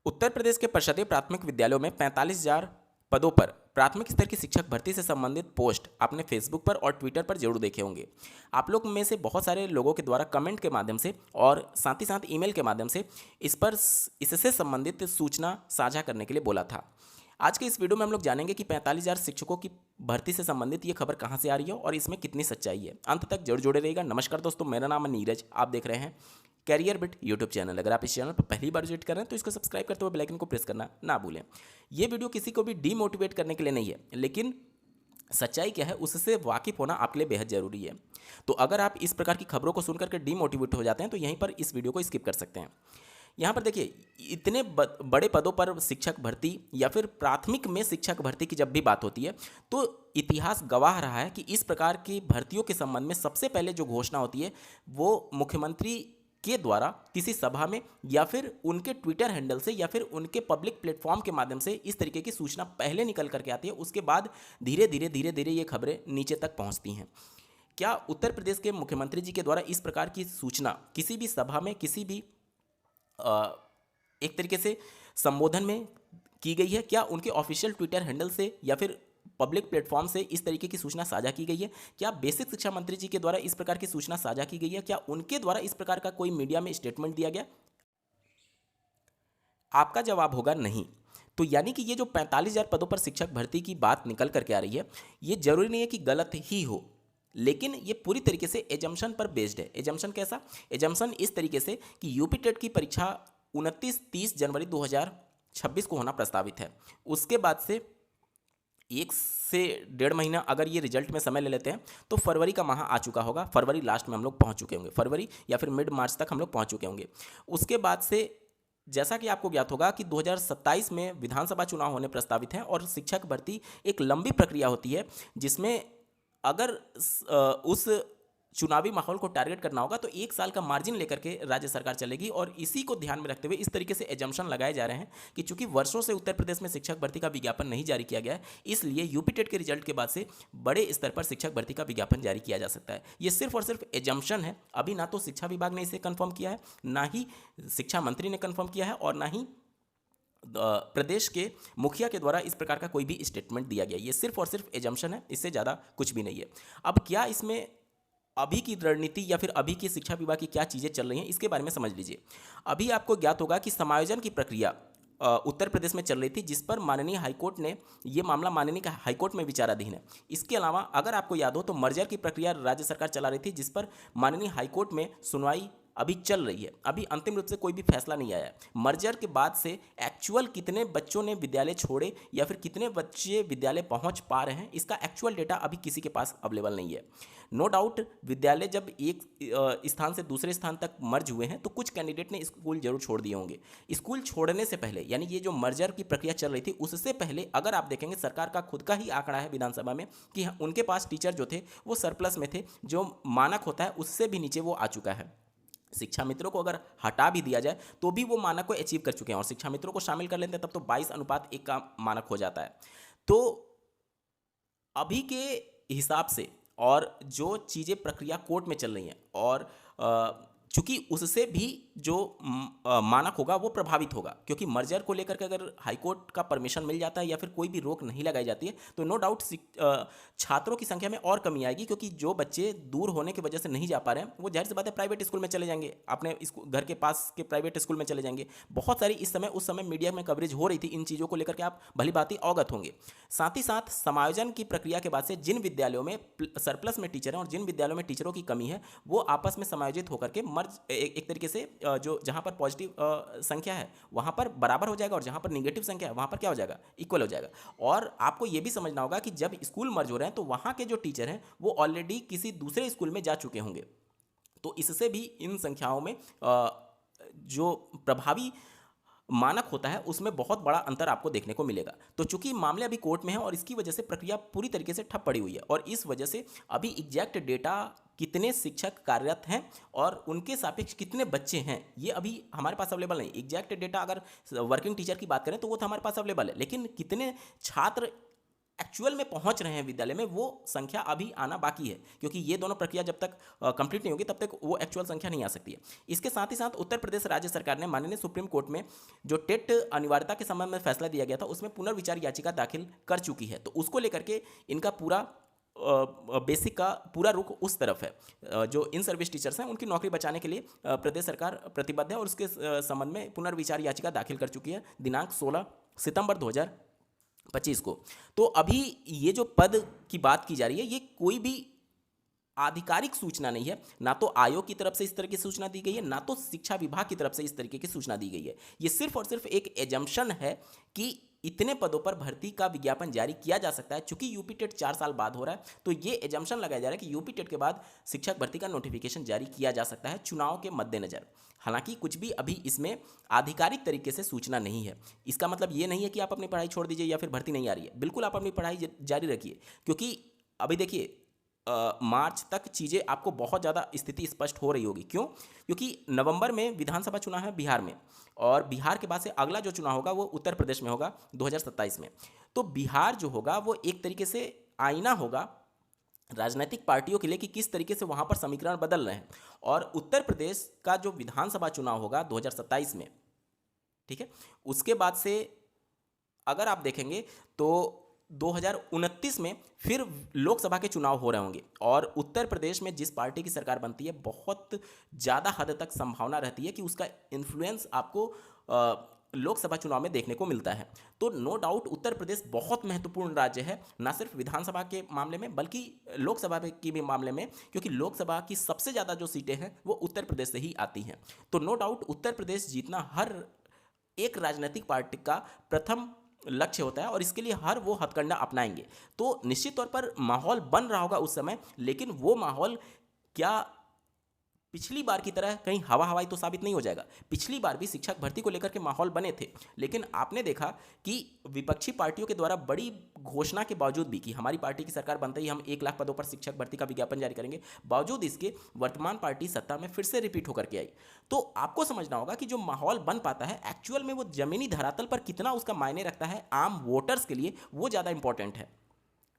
उत्तर प्रदेश के परिषदीय प्राथमिक विद्यालयों में 45,000 पदों पर प्राथमिक स्तर की शिक्षक भर्ती से संबंधित पोस्ट आपने फेसबुक पर और ट्विटर पर जरूर देखे होंगे। आप लोग में से बहुत सारे लोगों के द्वारा कमेंट के माध्यम से और साथ ही साथ ईमेल के माध्यम से इससे संबंधित सूचना साझा करने के लिए बोला था। आज के इस वीडियो में हम लोग जानेंगे कि 45,000 शिक्षकों की भर्ती से संबंधित ये खबर कहाँ से आ रही है और इसमें कितनी सच्चाई है। अंत तक जरूर जुड़े रहिएगा। नमस्कार दोस्तों, मेरा नाम है नीरज। आप देख रहे हैं कैरियर बिट यूट्यूब चैनल। अगर आप इस चैनल पर पहली बार विजिट कर रहे हैं तो इसको सब्सक्राइब करते हुए बेल आइकन को प्रेस करना ना भूलें। ये वीडियो किसी को भी डीमोटिवेट करने के लिए नहीं है, लेकिन सच्चाई क्या है उससे वाकिफ होना आपके लिए बेहद जरूरी है। तो अगर आप इस प्रकार की खबरों को सुनकर के डीमोटिवेट हो जाते हैं तो यहीं पर इस वीडियो को स्किप कर सकते हैं। यहाँ पर देखिए, इतने बड़े पदों पर शिक्षक भर्ती या फिर प्राथमिक में शिक्षक भर्ती की जब भी बात होती है तो इतिहास गवाह रहा है कि इस प्रकार की भर्तियों के संबंध में सबसे पहले जो घोषणा होती है वो मुख्यमंत्री के द्वारा किसी सभा में या फिर उनके ट्विटर हैंडल से या फिर उनके पब्लिक प्लेटफॉर्म के माध्यम से इस तरीके की सूचना पहले निकल करके आती है। उसके बाद धीरे धीरे ये खबरें नीचे तक पहुंचती हैं। क्या उत्तर प्रदेश के मुख्यमंत्री जी के द्वारा इस प्रकार की सूचना किसी भी सभा में किसी भी एक तरीके से संबोधन में की गई है? क्या उनके ऑफिशियल ट्विटर हैंडल से या फिर पब्लिक प्लेटफॉर्म से इस तरीके की सूचना साझा की गई है? क्या बेसिक शिक्षा मंत्री जी के द्वारा इस प्रकार की सूचना साझा की गई है? क्या उनके द्वारा इस प्रकार का कोई मीडिया में स्टेटमेंट दिया गया? आपका जवाब होगा नहीं। तो यानी कि ये जो 45,000 पदों पर शिक्षक भर्ती की बात निकल करके आ रही है, ये जरूरी नहीं है कि गलत ही हो, लेकिन ये पूरी तरीके से एजम्पशन पर बेस्ड है। एजम्पशन कैसा? एजम्पशन इस तरीके से कि यूपी टेट की परीक्षा 29-30 जनवरी 2026 को होना प्रस्तावित है। उसके बाद से 1 से 1.5 महीना अगर ये रिजल्ट में समय ले लेते हैं तो फरवरी का माह आ चुका होगा। फरवरी लास्ट में हम लोग पहुंच चुके होंगे, फरवरी या फिर मिड मार्च तक हम लोग पहुंच चुके होंगे। उसके बाद से जैसा कि आपको ज्ञात होगा कि 2027 में विधानसभा चुनाव होने प्रस्तावित हैं और शिक्षक भर्ती एक लंबी प्रक्रिया होती है जिसमें अगर उस चुनावी माहौल को टारगेट करना होगा तो 1 साल का मार्जिन लेकर के राज्य सरकार चलेगी। और इसी को ध्यान में रखते हुए इस तरीके से एजम्पशन लगाए जा रहे हैं कि चूंकि वर्षों से उत्तर प्रदेश में शिक्षक भर्ती का विज्ञापन नहीं जारी किया गया है, इसलिए यूपी टेट के रिजल्ट के बाद से बड़े स्तर पर शिक्षक भर्ती का विज्ञापन जारी किया जा सकता है। ये सिर्फ और सिर्फ एजम्पशन है। अभी ना तो शिक्षा विभाग ने इसे कन्फर्म किया है, ना ही शिक्षा मंत्री ने कन्फर्म किया है और ना ही प्रदेश के मुखिया के द्वारा इस प्रकार का कोई भी स्टेटमेंट दिया गया। ये सिर्फ और सिर्फ एजम्पशन है, इससे ज़्यादा कुछ भी नहीं है। अब क्या इसमें अभी की रणनीति या फिर अभी की शिक्षा विभाग की क्या चीज़ें चल रही हैं इसके बारे में समझ लीजिए। अभी आपको ज्ञात होगा कि समायोजन की प्रक्रिया उत्तर प्रदेश में चल रही थी, जिस पर माननीय हाईकोर्ट ने ये मामला माननीय हाईकोर्ट में विचाराधीन है। इसके अलावा अगर आपको याद हो तो मर्जर की प्रक्रिया राज्य सरकार चला रही थी, जिस पर माननीय हाईकोर्ट में सुनवाई अभी चल रही है। अभी अंतिम रूप से कोई भी फैसला नहीं आया है। मर्जर के बाद से एक्चुअल कितने बच्चों ने विद्यालय छोड़े या फिर कितने बच्चे विद्यालय पहुंच पा रहे हैं, इसका एक्चुअल डेटा अभी किसी के पास अवेलेबल नहीं है। नो डाउट विद्यालय जब एक स्थान से दूसरे स्थान तक मर्ज हुए हैं तो कुछ कैंडिडेट ने स्कूल जरूर छोड़ दिए होंगे। स्कूल छोड़ने से पहले यानी ये जो मर्जर की प्रक्रिया चल रही थी उससे पहले अगर आप देखेंगे सरकार का खुद का ही आंकड़ा है विधानसभा में कि उनके पास टीचर जो थे वो सरप्लस में थे, जो मानक होता है उससे भी नीचे वो आ चुका है। शिक्षा मित्रों को अगर हटा भी दिया जाए तो भी वो मानक को अचीव कर चुके हैं और शिक्षा मित्रों को शामिल कर लेते हैं तब तो 22:1 का मानक हो जाता है। तो अभी के हिसाब से और जो चीज़ें प्रक्रिया कोर्ट में चल रही हैं और चूंकि उससे भी जो मानक होगा वो प्रभावित होगा, क्योंकि मर्जर को लेकर के अगर हाईकोर्ट का परमिशन मिल जाता है या फिर कोई भी रोक नहीं लगाई जाती है तो नो डाउट छात्रों की संख्या में और कमी आएगी, क्योंकि जो बच्चे दूर होने की वजह से नहीं जा पा रहे हैं वो जाहिर सी बात है प्राइवेट स्कूल में चले जाएंगे, अपने घर के पास के प्राइवेट स्कूल में चले जाएंगे। बहुत सारी उस समय मीडिया में कवरेज हो रही थी इन चीज़ों को लेकर के, आप भली भांति अवगत होंगे। साथ ही साथ समायोजन की प्रक्रिया के बाद से जिन विद्यालयों में सरप्लस में टीचर हैं और जिन विद्यालयों में टीचरों की कमी है वो आपस में समायोजित होकर के एक तरीके से जो जहां पर पॉजिटिव संख्या है वहां पर बराबर हो जाएगा और जहां पर नेगेटिव संख्या है वहां पर क्या हो जाएगा, इक्वल हो जाएगा। और आपको यह भी समझना होगा कि जब स्कूल मर्ज हो रहे हैं तो वहां के जो टीचर हैं वो ऑलरेडी किसी दूसरे स्कूल में जा चुके होंगे, तो इससे भी इन संख्याओं में जो प्रभावी मानक होता है उसमें बहुत बड़ा अंतर आपको देखने को मिलेगा। तो चूंकि मामले अभी कोर्ट में है और इसकी वजह से प्रक्रिया पूरी तरीके से ठप पड़ी हुई है और इस वजह से अभी एग्जैक्ट डेटा कितने शिक्षक कार्यरत हैं और उनके सापेक्ष कितने बच्चे हैं ये अभी हमारे पास अवेलेबल नहीं। एग्जैक्ट डेटा अगर वर्किंग टीचर की बात करें तो वो तो हमारे पास अवेलेबल है, लेकिन कितने छात्र एक्चुअल में पहुंच रहे हैं विद्यालय में, वो संख्या अभी आना बाकी है, क्योंकि ये दोनों प्रक्रिया जब तक कंप्लीट नहीं होगी तब तक वो एक्चुअल संख्या नहीं आ सकती है। इसके साथ ही साथ उत्तर प्रदेश राज्य सरकार ने माननीय सुप्रीम कोर्ट में जो टेट अनिवार्यता के संबंध में फैसला दिया गया था उसमें पुनर्विचार याचिका दाखिल कर चुकी है। तो उसको लेकर के इनका पूरा बेसिक का पूरा रुख उस तरफ है। जो इन सर्विस टीचर्स हैं उनकी नौकरी बचाने के लिए प्रदेश सरकार प्रतिबद्ध है और उसके संबंध में पुनर्विचार याचिका दाखिल कर चुकी है दिनांक 16 सितंबर 2025 को। तो अभी ये जो पद की बात की जा रही है ये कोई भी आधिकारिक सूचना नहीं है, ना तो आयोग की तरफ से इस तरह की सूचना दी गई है, ना तो शिक्षा विभाग की तरफ से इस तरीके की सूचना दी गई है। ये सिर्फ और सिर्फ एक एजम्पशन है कि इतने पदों पर भर्ती का विज्ञापन जारी किया जा सकता है। चूंकि यूपी टेट 4 साल बाद हो रहा है तो ये एजम्पशन लगाया जा रहा है कि यूपी टेट के बाद शिक्षक भर्ती का नोटिफिकेशन जारी किया जा सकता है चुनाव के मद्देनजर। हालांकि कुछ भी अभी इसमें आधिकारिक तरीके से सूचना नहीं है। इसका मतलब ये नहीं है कि आप अपनी पढ़ाई छोड़ दीजिए या फिर भर्ती नहीं आ रही है। बिल्कुल आप अपनी पढ़ाई जारी रखिए, क्योंकि अभी देखिए मार्च तक चीज़ें आपको बहुत ज़्यादा स्थिति स्पष्ट हो रही होगी। क्यों? क्योंकि नवंबर में विधानसभा चुनाव है बिहार में, और बिहार के बाद से अगला जो चुनाव होगा वो उत्तर प्रदेश में होगा 2027 में। तो बिहार जो होगा वो एक तरीके से आईना होगा राजनीतिक पार्टियों के लिए कि किस तरीके से वहाँ पर समीकरण बदल रहे हैं। और उत्तर प्रदेश का जो विधानसभा चुनाव होगा 2027 में, ठीक है, उसके बाद से अगर आप देखेंगे तो 2029 में फिर लोकसभा के चुनाव हो रहे होंगे, और उत्तर प्रदेश में जिस पार्टी की सरकार बनती है बहुत ज़्यादा हद तक संभावना रहती है कि उसका इन्फ्लुएंस आपको लोकसभा चुनाव में देखने को मिलता है। तो नो डाउट उत्तर प्रदेश बहुत महत्वपूर्ण राज्य है, ना सिर्फ विधानसभा के मामले में बल्कि लोकसभा की भी मामले में, क्योंकि लोकसभा की सबसे ज़्यादा जो सीटें हैं वो उत्तर प्रदेश से ही आती हैं। तो नो डाउट उत्तर प्रदेश जीतना हर एक राजनीतिक पार्टी का प्रथम लक्ष्य होता है, और इसके लिए हर वो हथकंडा अपनाएंगे। तो निश्चित तौर पर माहौल बन रहा होगा उस समय, लेकिन वो माहौल क्या पिछली बार की तरह कहीं हवा हवाई तो साबित नहीं हो जाएगा। पिछली बार भी शिक्षक भर्ती को लेकर के माहौल बने थे, लेकिन आपने देखा कि विपक्षी पार्टियों के द्वारा बड़ी घोषणा के बावजूद भी कि हमारी पार्टी की सरकार बनते ही हम 1 लाख पदों पर शिक्षक भर्ती का विज्ञापन जारी करेंगे, बावजूद इसके वर्तमान पार्टी सत्ता में फिर से रिपीट होकर के आई। तो आपको समझना होगा कि जो माहौल बन पाता है एक्चुअल में वो जमीनी धरातल पर कितना उसका मायने रखता है आम वोटर्स के लिए, वो ज़्यादा इंपॉर्टेंट है।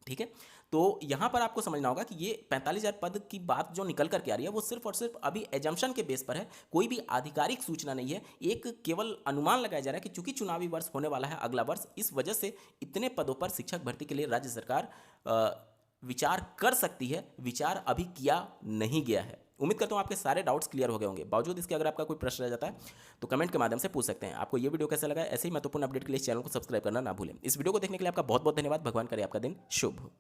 ठीक है, तो यहाँ पर आपको समझना होगा कि ये 45,000 पद की बात जो निकल करके आ रही है वो सिर्फ और सिर्फ अभी एजम्पशन के बेस पर है, कोई भी आधिकारिक सूचना नहीं है। एक केवल अनुमान लगाया जा रहा है कि चूंकि चुनावी वर्ष होने वाला है अगला वर्ष, इस वजह से इतने पदों पर शिक्षक भर्ती के लिए राज्य सरकार विचार कर सकती है। विचार अभी किया नहीं गया है। उम्मीद करता हूँ आपके सारे डाउट्स क्लियर हो गए होंगे। बावजूद इसके अगर आपका कोई प्रश्न रह जाता है तो कमेंट के माध्यम से पूछ सकते हैं। आपको ये वीडियो कैसा लगा? ऐसे ही महत्वपूर्ण अपडेट के लिए इस चैनल को सब्सक्राइब करना ना भूलें। इस वीडियो को देखने के लिए आपका बहुत बहुत धन्यवाद। भगवान करे आपका दिन शुभ हो।